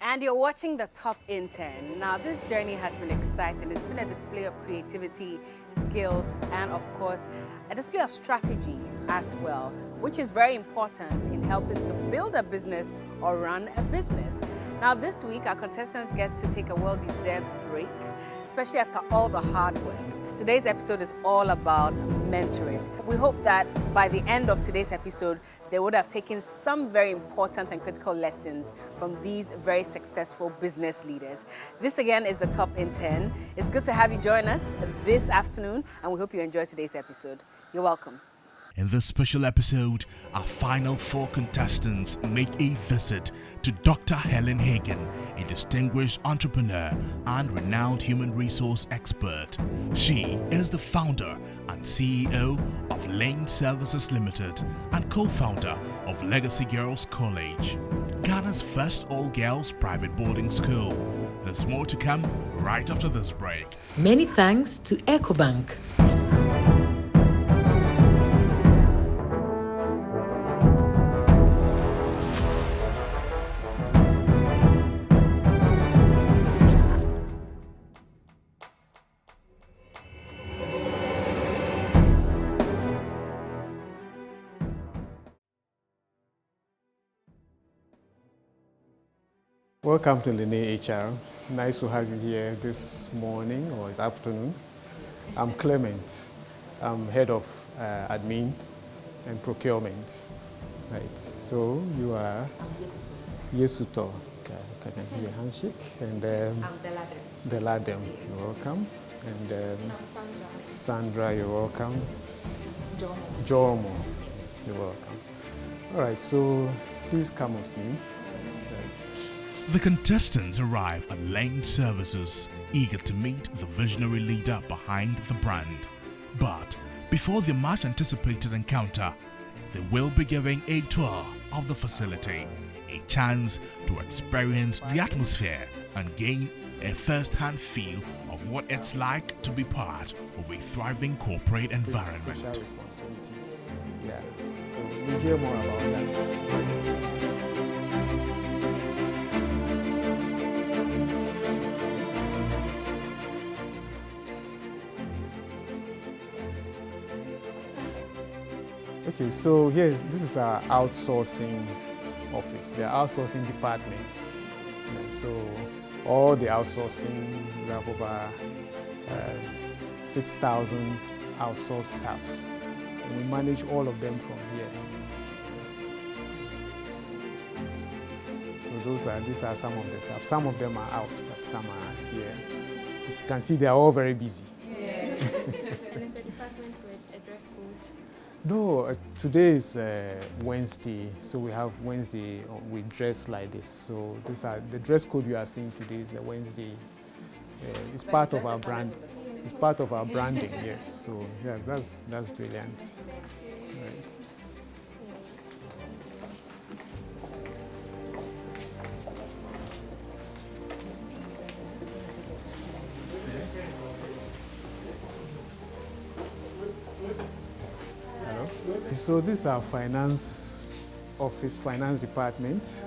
And you're watching the Top Intern. Now, this journey has been exciting. It's been a display of creativity, skills, and of course, a display of strategy as well, which is very important in helping to build a business or run a business. Now, this week, our contestants get to take a well-deserved break, especially after all the hard work. Today's episode is all about mentoring. We hope that by the end of today's episode, they would have taken some very important and critical lessons from these very successful business leaders. This again is the Top Intern. It's good to have you join us this afternoon, and we hope you enjoy today's episode. You're welcome. In this special episode, our final 4 contestants make a visit to Dr. Helen Hagan, a distinguished entrepreneur and renowned human resource expert. She is the founder and CEO of Lane Services Limited and co-founder of Legacy Girls College, Ghana's first all-girls private boarding school. There's more to come right after this break. Many thanks to EcoBank. Welcome to Lene HR. Nice to have you here this morning or this afternoon. I'm Clement. I'm head of admin and procurement. Right. So you are Yesuto. Okay. Can I give you a handshake? And I'm Deladem. You're welcome. And Sandra, you're welcome. Jomo, you're welcome. All right. So please come with me. The contestants arrive at Lane Services, eager to meet the visionary leader behind the brand. But before the much anticipated encounter, they will be giving a tour of the facility, a chance to experience the atmosphere and gain a first-hand feel of what it's like to be part of a thriving corporate environment. Social responsibility. Yeah. So we'll hear more about that. Okay, so this is our outsourcing office, the outsourcing department. So all the outsourcing, we have over 6,000 outsourced staff, and we manage all of them from here. So these are some of the staff. Some of them are out, but some are here. As you can see, they are all very busy. Yeah. And is the department with a dress code? No, today is Wednesday, so we have Wednesday, we dress like this. So the dress code you are seeing today is a Wednesday. It's part of our brand. It's part of our branding, yes. So yeah, that's brilliant. Right. So this is our finance office, finance department.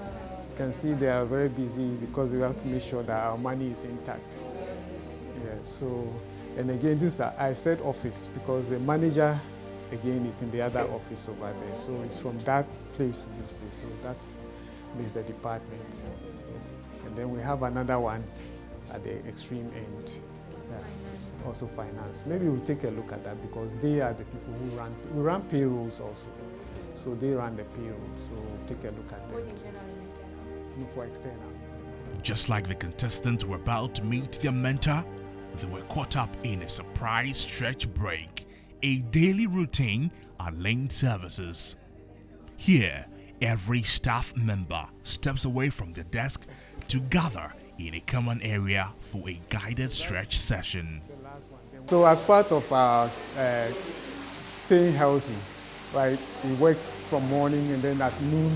You can see they are very busy because we have to make sure that our money is intact. Yeah, so, and again, I said office because the manager, again, is in the other office over there. So it's from that place to this place. So that is the department. Yes. And then we have another one at the extreme end. Also finance. Maybe we'll take a look at that because they are the people who run payrolls also. So they run the payroll. So we'll take a look at that. No, for external. Just like the contestants were about to meet their mentor, they were caught up in a surprise stretch break, a daily routine at Lane Services. Here, every staff member steps away from their desk to gather in a common area for a guided stretch session. So as part of our staying healthy, right, we work from morning and then at noon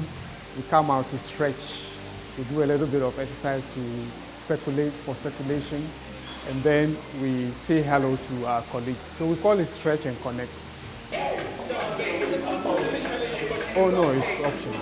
we come out to stretch. We do a little bit of exercise to circulation, and then we say hello to our colleagues. So we call it stretch and connect. Oh no, it's optional.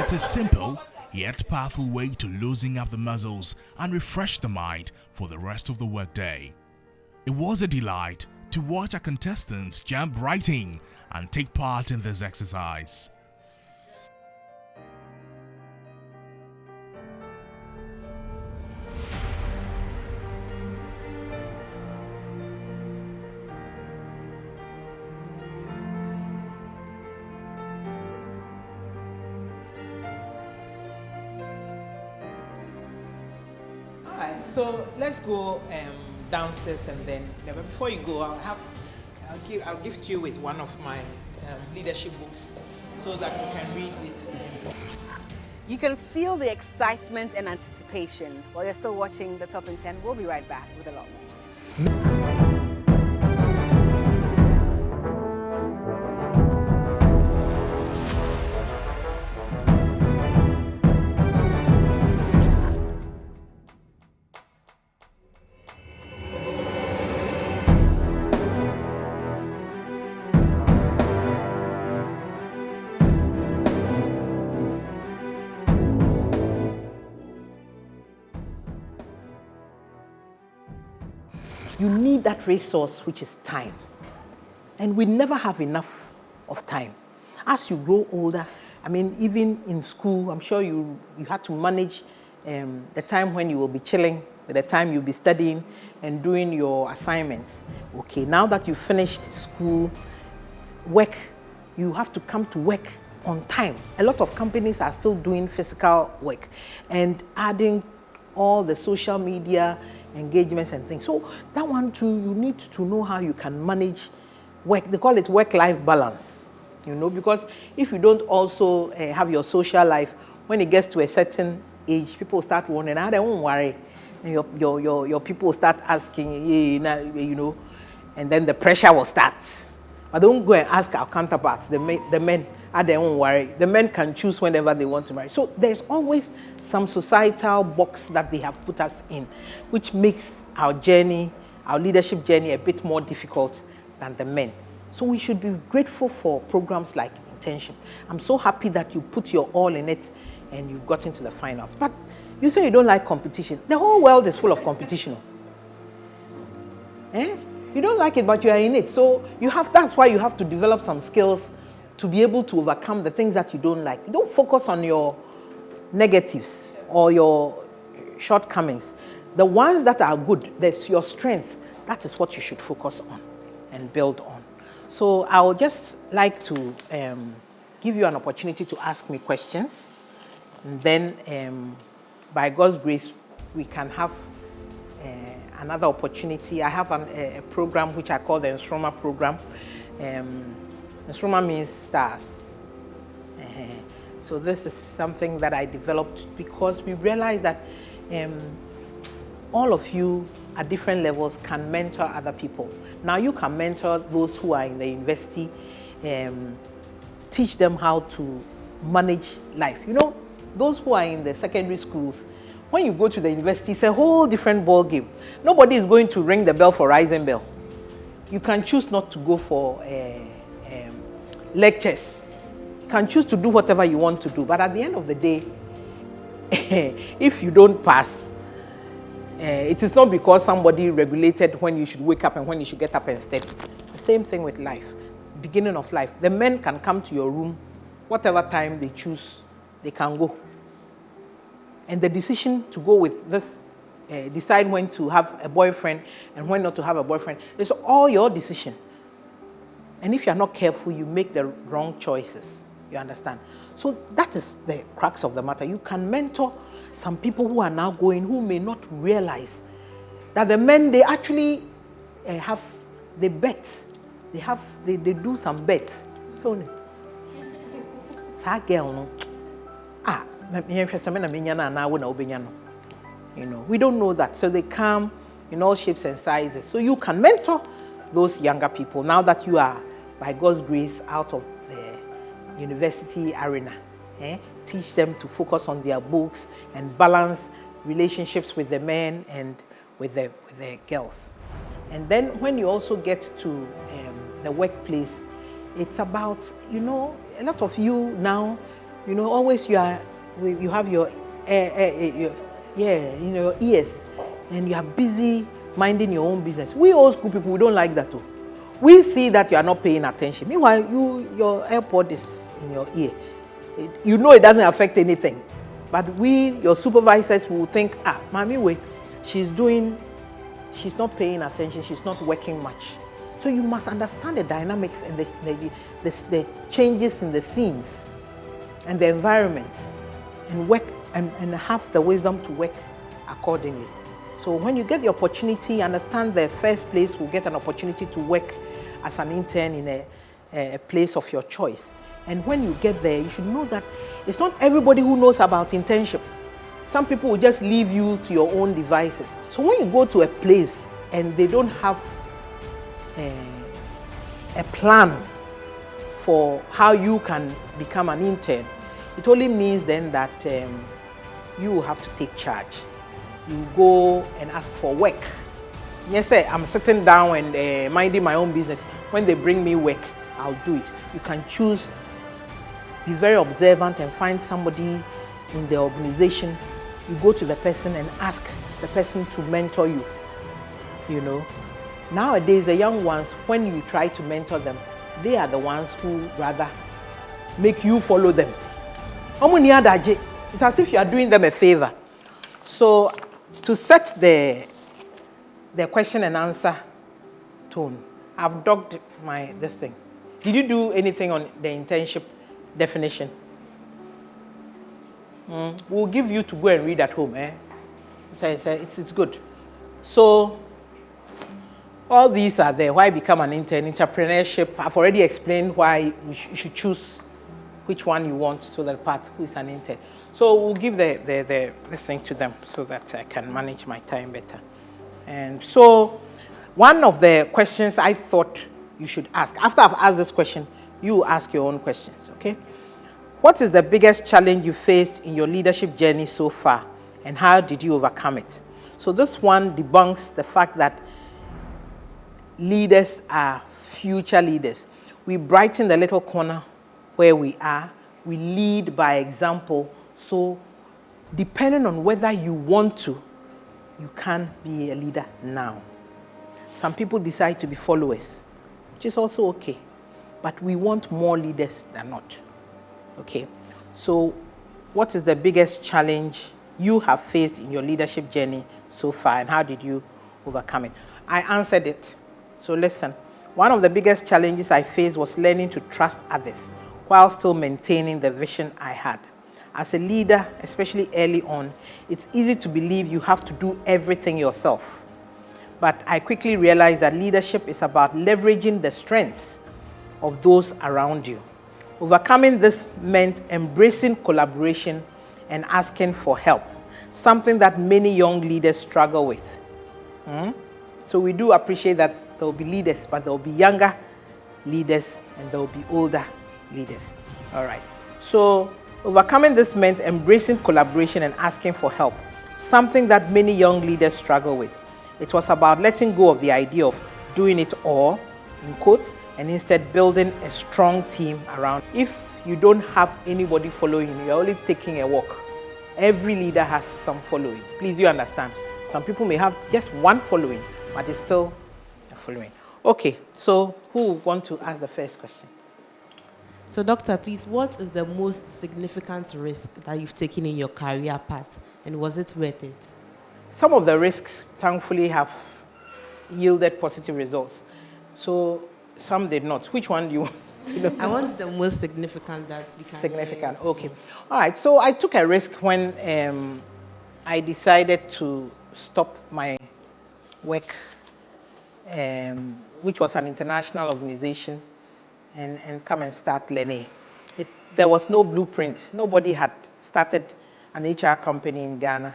It's a simple yet powerful way to loosen up the muscles and refresh the mind for the rest of the workday. It was a delight to watch our contestants jump right in and take part in this exercise. Alright, so let's go downstairs, and then before you go, I'll gift you with one of my leadership books so that you can read it. You can feel the excitement and anticipation while you're still watching the Top in 10. We'll be right back with a lot more. You need that resource, which is time. And we never have enough of time. As you grow older, I mean, even in school, I'm sure you had to manage the time when you will be chilling, with the time you'll be studying and doing your assignments. Okay, now that you've finished school, work, you have to come to work on time. A lot of companies are still doing physical work and adding all the social media engagements and things. So that one too, you need to know how you can manage work. They call it work-life balance, you know, because if you don't also have your social life, when it gets to a certain age, people start wondering, they won't worry. And your people start asking, you know, and then the pressure will start. But don't go and ask our counterparts, the men, they won't worry. The men can choose whenever they want to marry. So there's always some societal box that they have put us in, which makes our journey, our leadership journey, a bit more difficult than the men. So we should be grateful for programs like Intention. I'm so happy that you put your all in it and you've gotten to the finals. But you say you don't like competition. The whole world is full of competition. You don't like it, but you are in it. So that's why you have to develop some skills to be able to overcome the things that you don't like. You don't focus on your negatives or your shortcomings. The ones that are good, that's your strength, that is what you should focus on and build on. So I would just like to give you an opportunity to ask me questions. And then by God's grace, we can have another opportunity. I have a program which I call the Nstroma program. Nstroma means stars. So this is something that I developed because we realized that all of you at different levels can mentor other people. Now you can mentor those who are in the university, teach them how to manage life. You know, those who are in the secondary schools, when you go to the university, it's a whole different ball game. Nobody is going to ring the bell for Rising Bell. You can choose not to go for lectures. You can choose to do whatever you want to do. But at the end of the day, if you don't pass, it is not because somebody regulated when you should wake up and when you should get up and study. The same thing with life, beginning of life. The men can come to your room, whatever time they choose, they can go. And the decision to go with this, decide when to have a boyfriend and when not to have a boyfriend, it's all your decision. And if you're not careful, you make the wrong choices. You understand? So that is the crux of the matter. You can mentor some people who are now going, who may not realize that the men, they actually they bet. They do some bets. So, that girl, no. You know, we don't know that. So they come in all shapes and sizes. So you can mentor those younger people now that you are, by God's grace, out of the university arena. Teach them to focus on their books and balance relationships with the men and with the girls. And then when you also get to the workplace, it's about, you know, a lot of you now, You know, always you have your, your ears, and you are busy minding your own business. We old school people, we don't like that too. We see that you are not paying attention. Meanwhile, your AirPod is in your ear. You know it doesn't affect anything. But your supervisors will think, Mami Way, she's not paying attention, she's not working much. So you must understand the dynamics and the changes in the scenes and the environment, and work and have the wisdom to work accordingly. So when you get the opportunity, understand the first place will get an opportunity to work as an intern in a place of your choice. And when you get there, you should know that it's not everybody who knows about internship. Some people will just leave you to your own devices. So when you go to a place and they don't have a plan for how you can become an intern, it only means then that you will have to take charge. You go and ask for work. Yes, sir, I'm sitting down and minding my own business. When they bring me work, I'll do it. You can choose, be very observant and find somebody in the organization. You go to the person and ask the person to mentor you. You know, nowadays the young ones, when you try to mentor them, they are the ones who rather make you follow them. It's as if you are doing them a favor. So to set the question and answer tone, I've dogged this thing. Did you do anything on the internship definition? We'll give you to go and read at home. It's good. So all these are there. Why become an intern? Entrepreneurship. I've already explained why you should choose which one you want to the path who is an intern. So we'll give the thing to them so that I can manage my time better. And so one of the questions I thought you should ask, after I've asked this question, you ask your own questions, okay? What is the biggest challenge you faced in your leadership journey so far, and how did you overcome it? So this one debunks the fact that leaders are future leaders. We brighten the little corner where we are. We lead by example. So depending on whether you want to, you can be a leader now. Some people decide to be followers, which is also okay. But we want more leaders than not. Okay, so what is the biggest challenge you have faced in your leadership journey so far, and how did you overcome it? I answered it. So listen, one of the biggest challenges I faced was learning to trust others while still maintaining the vision I had. As a leader, especially early on, it's easy to believe you have to do everything yourself. But I quickly realized that leadership is about leveraging the strengths of those around you. Overcoming this meant embracing collaboration and asking for help, something that many young leaders struggle with. So we do appreciate that there will be leaders, but there will be younger leaders and there will be older leaders. All right. So overcoming this meant embracing collaboration and asking for help, something that many young leaders struggle with. It was about letting go of the idea of doing it all, in quotes, and instead building a strong team around. If you don't have anybody following you, you're only taking a walk. Every leader has some following. Please, you understand? Some people may have just one following, but it's still a following. Okay, so who want to ask the first question? So, Doctor, please, what is the most significant risk that you've taken in your career path, and was it worth it? Some of the risks, thankfully, have yielded positive results. So some did not. Which one do you want to know? I want the most significant that we can Significant, okay. All right, so I took a risk when I decided to stop my work, which was an international organization, and come and start learning. There was no blueprint. Nobody had started an HR company in Ghana.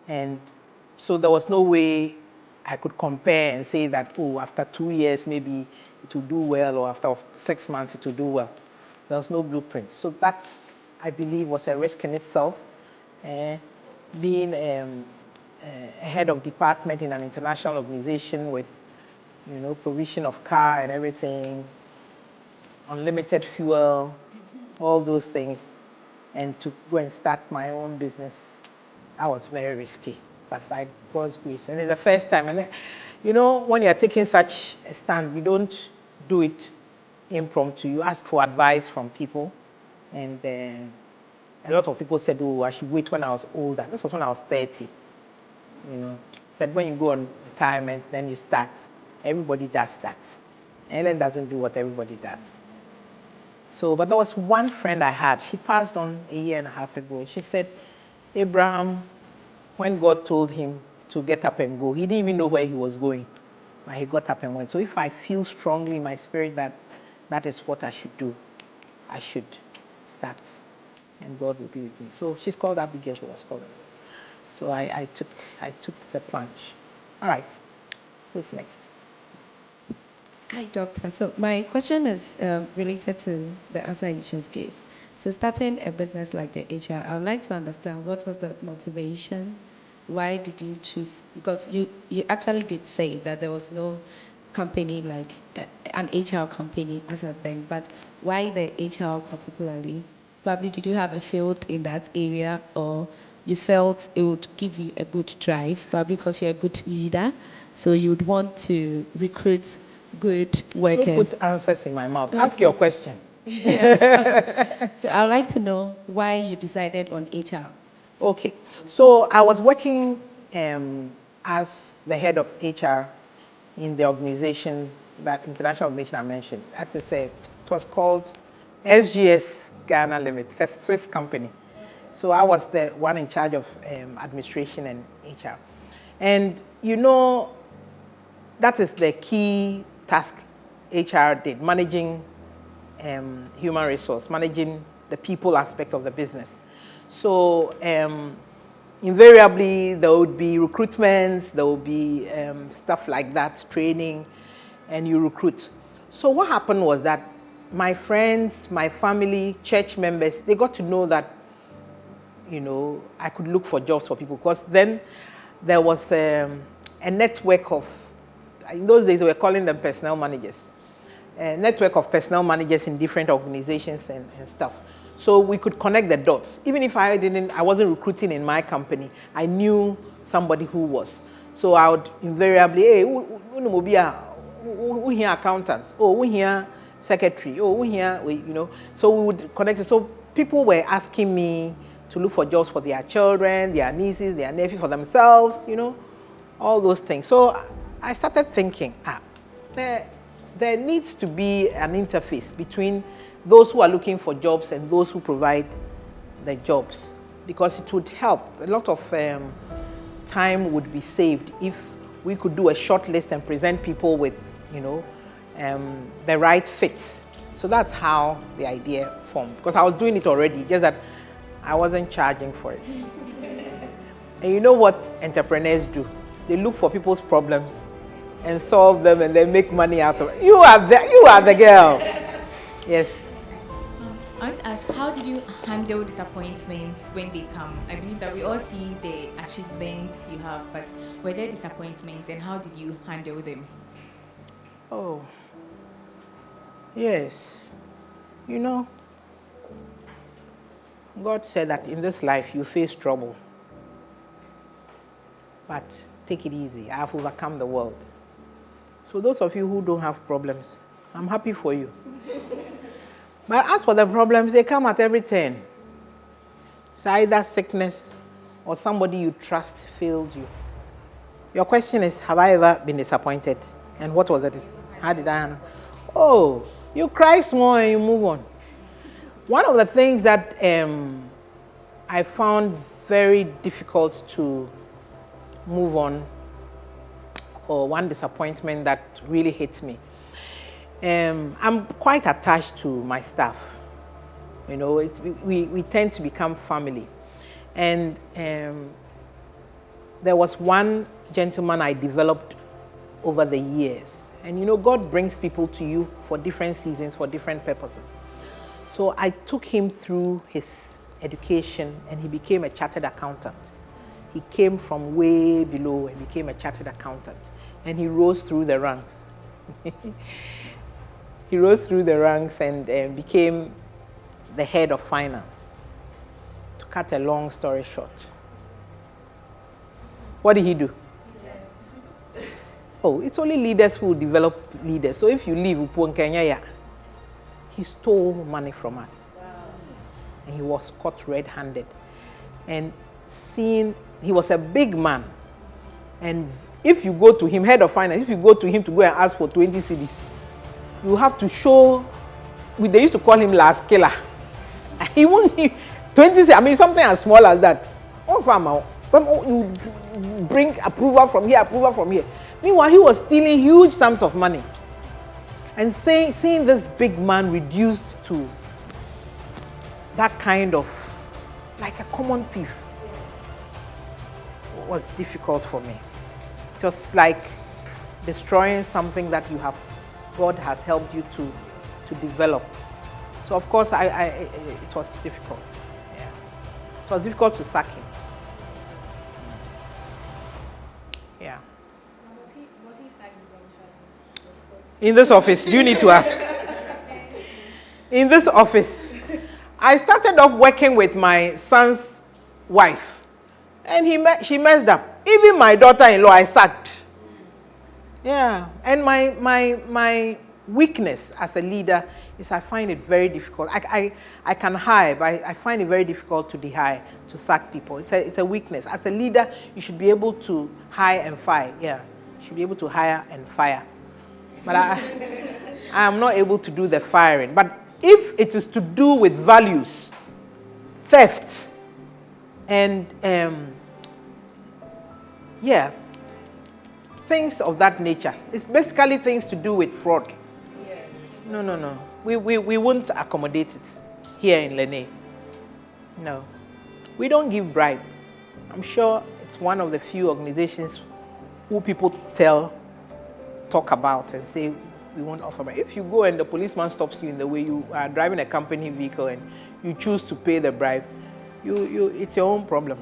And so there was no way I could compare and say that, oh, after 2 years, maybe it will do well, or after 6 months, it will do well. There was no blueprint. So that, I believe, was a risk in itself. Being a head of department in an international organization with, provision of car and everything, unlimited fuel, all those things. and to go and start my own business, that was very risky. But by God's grace, and it's the first time. And you know, when you are taking such a stand, you don't do it impromptu. You ask for advice from people, and a lot of people said, "Oh, I should wait when I was older." This was when I was 30. You know, said when you go on retirement, then you start. Everybody does that. Ellen doesn't do what everybody does. So, but there was one friend I had. She passed on a year and a half ago. She said, Abraham, when God told him to get up and go, he didn't even know where he was going, but he got up and went. So if I feel strongly in my spirit that that is what I should do, I should start, and God will be with me. So she's called Abigail. She was called. So I took the plunge. All right, who's next? Hi, Doctor. So my question is related to the answer you just gave. So starting a business like the HR, I would like to understand what was the motivation? Why did you choose? Because you actually did say that there was no company like an HR company as a thing, but why the HR particularly? Probably did you have a field in that area, or you felt it would give you a good drive, probably because you're a good leader, so you would want to recruit good workers. Don't put answers in my mouth. Okay. Ask your question. So I'd like to know why you decided on HR. Okay. So I was working as the head of HR in the organization, that international organization I mentioned. As I said, it was called SGS Ghana Limited. It's a Swiss company. So I was the one in charge of administration and HR. And you know, that is the key task HR did, managing human resource, managing the people aspect of the business. So invariably, there would be recruitments, there would be stuff like that, training, and you recruit. So what happened was that my friends, my family, church members, they got to know that, you know, I could look for jobs for people, because then there was a network of, in those days, we were calling them personnel managers. A network of personnel managers in different organizations and stuff. So we could connect the dots. Even if I wasn't recruiting in my company, I knew somebody who was. So I would invariably, hey, we here accountant, oh, we here secretary, oh, we here, you know. So we would connect it. So people were asking me to look for jobs for their children, their nieces, their nephews, for themselves, you know, all those things. So I started thinking, there needs to be an interface between those who are looking for jobs and those who provide the jobs, because it would help. A lot of time would be saved if we could do a short list and present people with, you know, the right fit. So that's how the idea formed, because I was doing it already, just that I wasn't charging for it. And you know what entrepreneurs do? They look for people's problems and solve them, and then make money out of it. You are the girl. Yes. I want to ask, how did you handle disappointments when they come? I believe that we all see the achievements you have, but were there disappointments, and how did you handle them? Oh, yes. You know, God said that in this life you face trouble, but take it easy. I have overcome the world. So those of you who don't have problems, I'm happy for you. But as for the problems, they come at every turn. It's either sickness or somebody you trust failed you. Your question is, have I ever been disappointed? And what was it? How did I handle? Oh, you cry small and you move on. One of the things that I found very difficult to move on, or one disappointment that really hit me. I'm quite attached to my staff. You know, we tend to become family. And there was one gentleman I developed over the years. And you know, God brings people to you for different seasons, for different purposes. So I took him through his education, and he became a chartered accountant. He came from way below and became a chartered accountant. And he rose through the ranks. He rose through the ranks and became the head of finance. cut a long story short, what did he do? Oh, it's only leaders who develop leaders. So if you leave Upon Kenya, he stole money from us. And he was caught red-handed. And he was a big man. And if you go to him, head of finance, if you go to him to go and ask for 20 cedis, you have to show, they used to call him last killer. He won't, 20 cedis, I mean something as small as that. Oh, farmer, you bring approval from here, approval from here. Meanwhile, he was stealing huge sums of money. And seeing this big man reduced to that kind of, like a common thief, was difficult for me. Just like destroying something that God has helped you to develop. So of course, it was difficult. Yeah. It was difficult to sack him. Yeah. Was he sacked eventually? In this office, you need to ask. In this office, I started off working with my son's wife, and she messed up. Even my daughter-in-law, I sacked. Yeah, and my weakness as a leader is I find it very difficult. I can hire, but I find it very difficult to dehire, to sack people. It's a weakness. As a leader, you should be able to hire and fire. Yeah, you should be able to hire and fire. But I am not able to do the firing. But if it is to do with values, theft, and yeah, things of that nature, it's basically things to do with fraud. Yes. No. We won't accommodate it here in Lene. No. We don't give bribe. I'm sure it's one of the few organizations who people talk about and say we won't offer bribe. If you go and the policeman stops you in the way, you are driving a company vehicle and you choose to pay the bribe, it's your own problem.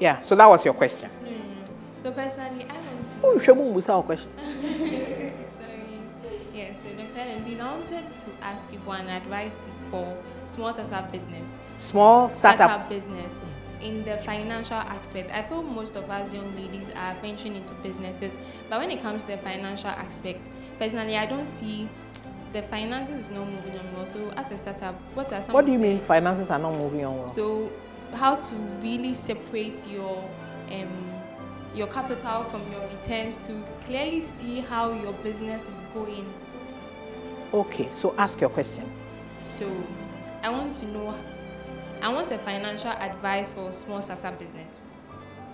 Yeah, so that was your question. So personally, I want to... Oh, Shabu was our question. Sorry. Yeah, so Dr. Helen, please, I wanted to ask you for an advice for small startup business. Small startup business. In the financial aspect, I feel most of us young ladies are venturing into businesses, but when it comes to the financial aspect, personally, I don't see the finances is not moving on well. So as a startup, what are some What do you mean finances are not moving on well? So how to really separate your capital from your returns to clearly see how your business is going. Okay, so ask your question. So I want a financial advice for small startup business.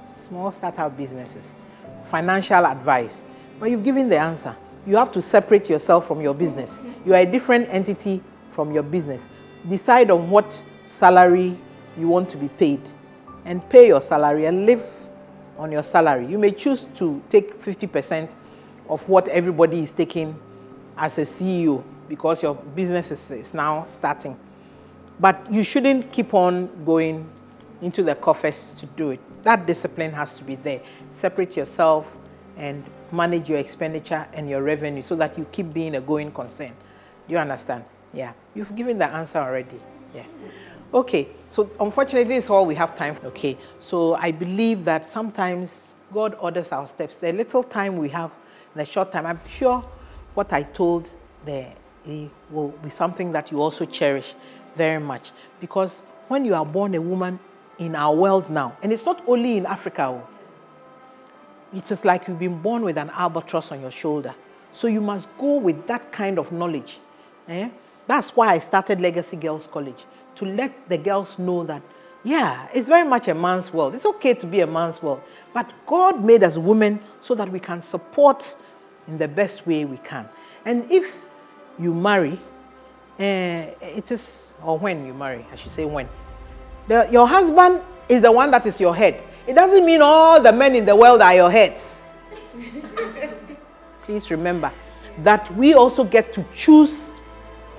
Small startup businesses. Financial advice. But you've given the answer. You have to separate yourself from your business. You are a different entity from your business. Decide on what salary you want to be paid and pay your salary and live on your salary. You may choose to take 50% of what everybody is taking as a CEO because your business is now starting. But you shouldn't keep on going into the coffers to do it. That discipline has to be there. Separate yourself and manage your expenditure and your revenue so that you keep being a going concern. Do you understand? Yeah. You've given the answer already. Yeah. Okay. So unfortunately, this is all we have time for. Okay. So I believe that sometimes God orders our steps. The little time we have, the short time, I'm sure what I told there will be something that you also cherish very much. Because when you are born a woman in our world now, and it's not only in Africa, it is like you've been born with an albatross on your shoulder. So you must go with that kind of knowledge. That's why I started Legacy Girls College, to let the girls know that, yeah, it's very much a man's world. It's okay to be a man's world. But God made us women so that we can support in the best way we can. And if you marry, it is, or when you marry, I should say when, your husband is the one that is your head. It doesn't mean all the men in the world are your heads. Please remember that we also get to choose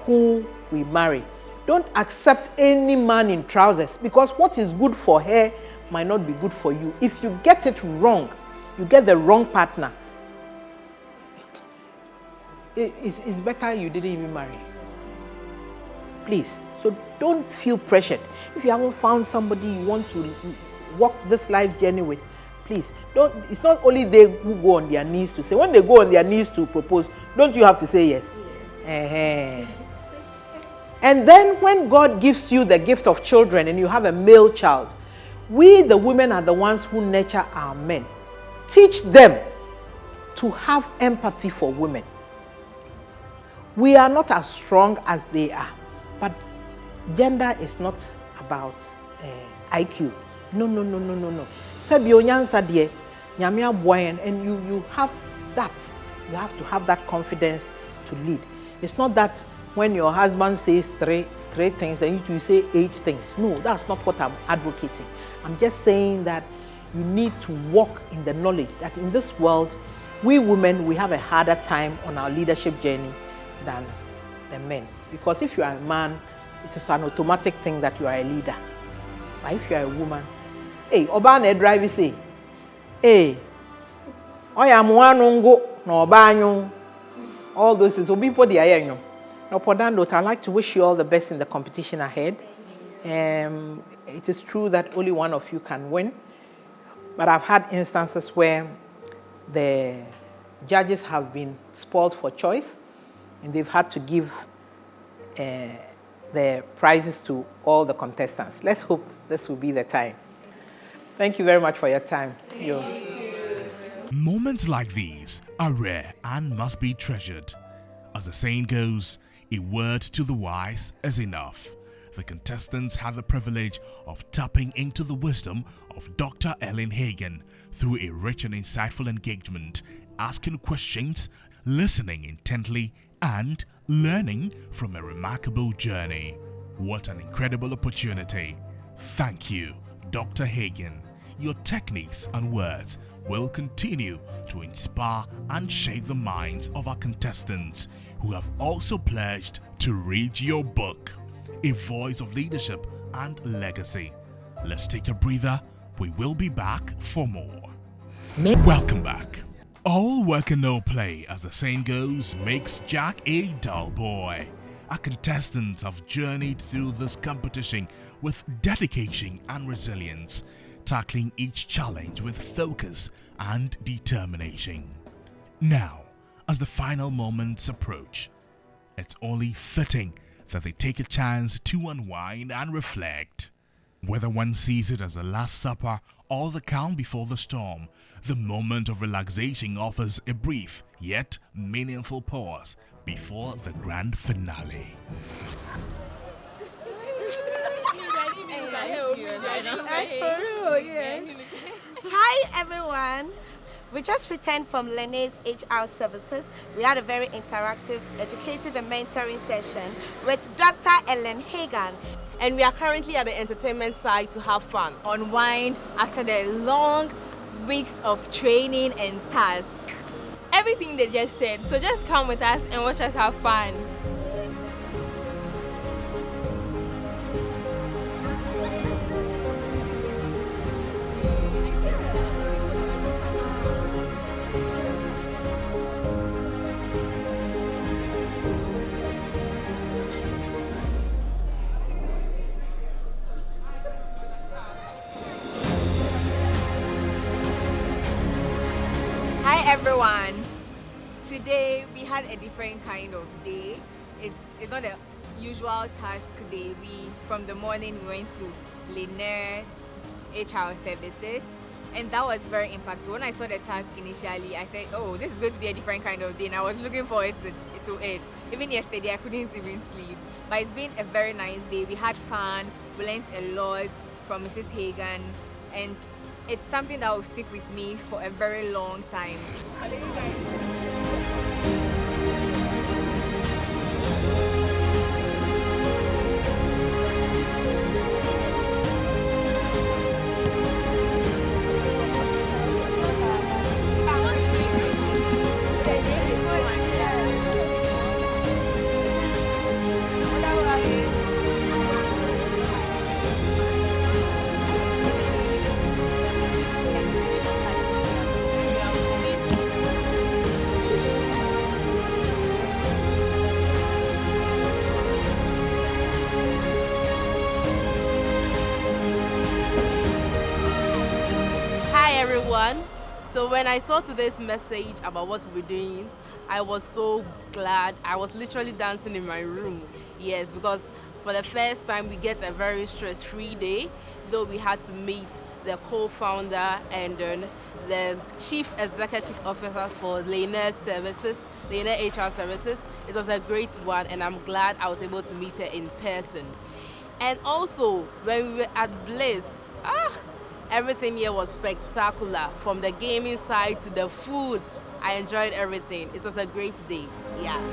who we marry. Don't accept any man in trousers, because what is good for her might not be good for you. If you get it wrong, you get the wrong partner, it's better you didn't even marry. please. So don't feel pressured. If you haven't found somebody you want to walk this life journey with, please don't. It's not only they who go on their knees to say. When they go on their knees to propose, don't you have to say yes? Yes. And then when God gives you the gift of children and you have a male child, we the women are the ones who nurture our men. Teach them to have empathy for women. We are not as strong as they are, but gender is not about IQ. No. Sebio nyansa die, nyame aboyen, and you have that. You have to have that confidence to lead. It's not that when your husband says three things, then you say 8 things. No, that's not what I'm advocating. I'm just saying that you need to walk in the knowledge that in this world, we women, we have a harder time on our leadership journey than the men. Because if you are a man, it is an automatic thing that you are a leader. But if you are a woman, hey, Obana driver say, hey, I am one ungo, no banyo, all those things. So people the ayenyo. Now, for that note, I'd like to wish you all the best in the competition ahead. It is true that only one of you can win, but I've had instances where the judges have been spoiled for choice, and they've had to give the prizes to all the contestants. Let's hope this will be the time. Thank you very much for your time. Moments like these are rare and must be treasured. As the saying goes, a word to the wise is enough. The contestants had the privilege of tapping into the wisdom of Dr. Ellen Hagan through a rich and insightful engagement, asking questions, listening intently, and learning from a remarkable journey. What an incredible opportunity. Thank you, Dr. Hagan. Your techniques and words will continue to inspire and shape the minds of our contestants who have also pledged to read your book, A Voice of Leadership and Legacy. Let's take a breather. We will be back for more. Welcome back. All work and no play, as the saying goes, makes Jack a dull boy. Our contestants have journeyed through this competition with dedication and resilience, tackling each challenge with focus and determination. Now, as the final moments approach, it's only fitting that they take a chance to unwind and reflect. Whether one sees it as a last supper or the calm before the storm, the moment of relaxation offers a brief yet meaningful pause before the grand finale. Hi everyone. We just returned from Lene's HR services. We had a very interactive, educative and mentoring session with Dr. Ellen Hagan. And we are currently at the entertainment side to have fun. Unwind after the long weeks of training and tasks. Everything they just said, so just come with us and watch us have fun. Hi everyone. Today we had a different kind of day. It's not a usual task day. From the morning we went to Lene HR services, and that was very impactful. When I saw the task initially, I said, oh, this is going to be a different kind of day, and I was looking forward to it. Even yesterday I couldn't even sleep, but it's been a very nice day. We had fun, we learned a lot from Mrs. Hagan, and it's something that will stick with me for a very long time. everyone. So when I saw today's message about what we're doing, I was so glad. I was literally dancing in my room. Yes, because for the first time we get a very stress-free day, though we had to meet the co-founder and then the chief executive officer for Lena Services, Lena HR Services. It was a great one, and I'm glad I was able to meet her in person. And also, when we were at Bliss, everything here was spectacular. From the gaming side to the food, I enjoyed everything. It was a great day. Yeah.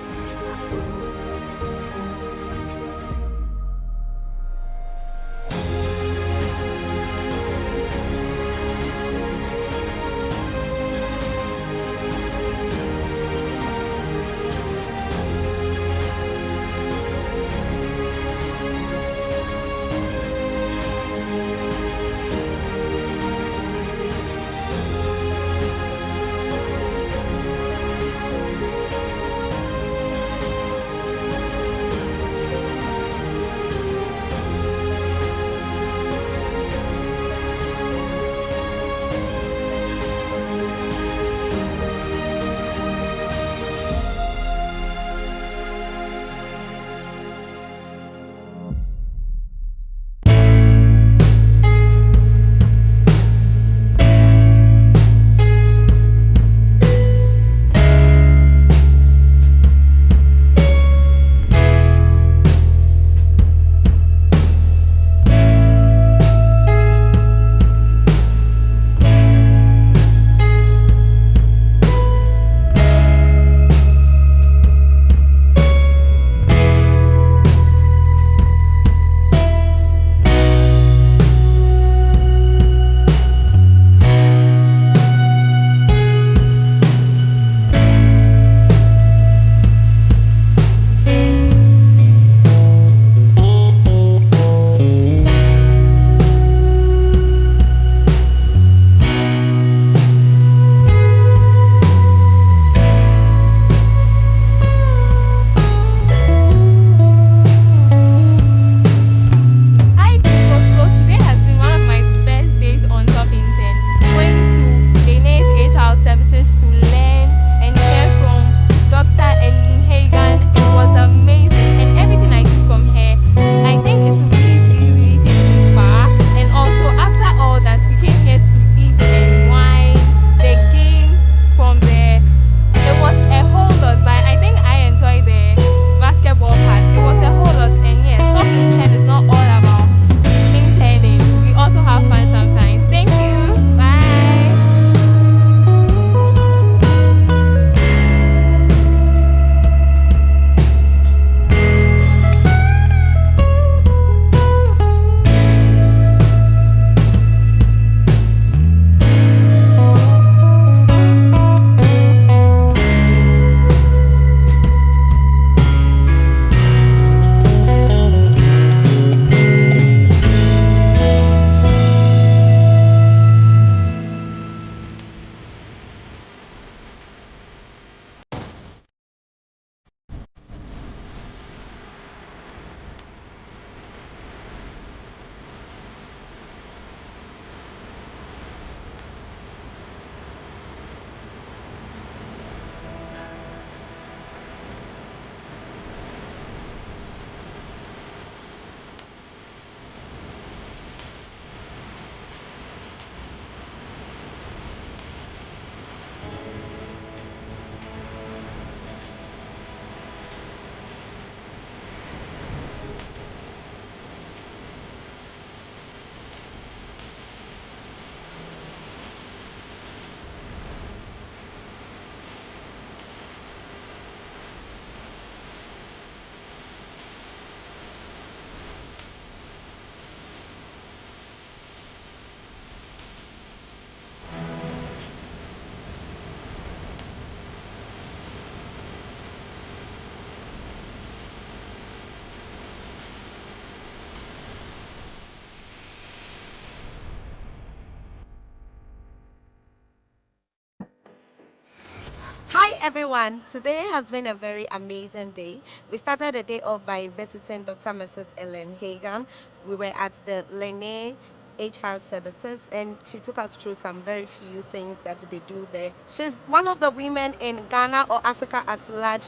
Hi everyone, today has been a very amazing day. We started the day off by visiting Dr. Mrs. Ellen Hagan. We were at the Lene HR services, and she took us through some very few things that they do there. She's one of the women in Ghana or Africa at large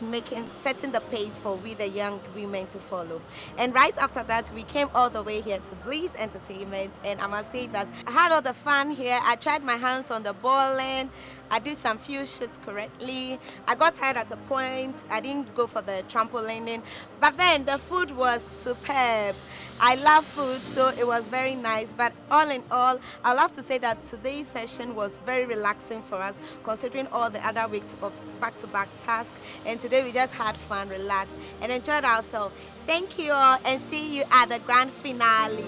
setting the pace for we the young women to follow. And right after that, we came all the way here to Bliss Entertainment, and I must say that I had all the fun here. I tried my hands on the bowling. I did some few shoots correctly. I got tired at a point. I didn't go for the trampolining, but then the food was superb. I love food, so it was very nice. But all in all, I love to say that today's session was very relaxing for us, considering all the other weeks of back-to-back tasks. And today we just had fun, relaxed, and enjoyed ourselves. Thank you all, and see you at the grand finale.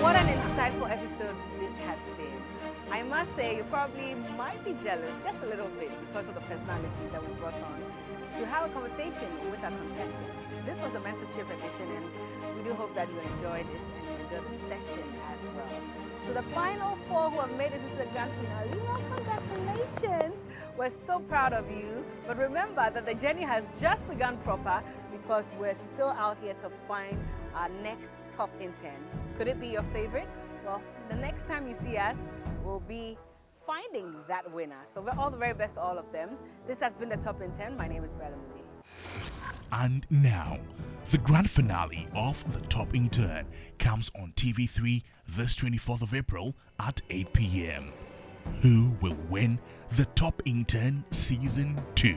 What an insightful episode this has been. I must say, you probably might be jealous just a little bit because of the personalities that we brought on to have a conversation with our contestants. This was a mentorship edition, and we do hope that you enjoyed it and you enjoyed the session as well. To the final 4 who have made it into the grand finale, well, congratulations. We're so proud of you. But remember that the journey has just begun proper, because we're still out here to find our next top intern. Could it be your favorite? Well, the next time you see us, we'll be finding that winner. So all the very best to all of them. This has been the Top Intern. My name is Bella Moody. And now, the grand finale of The Top Intern comes on TV3 this 24th of April at 8 p.m. Who will win The Top Intern Season 2?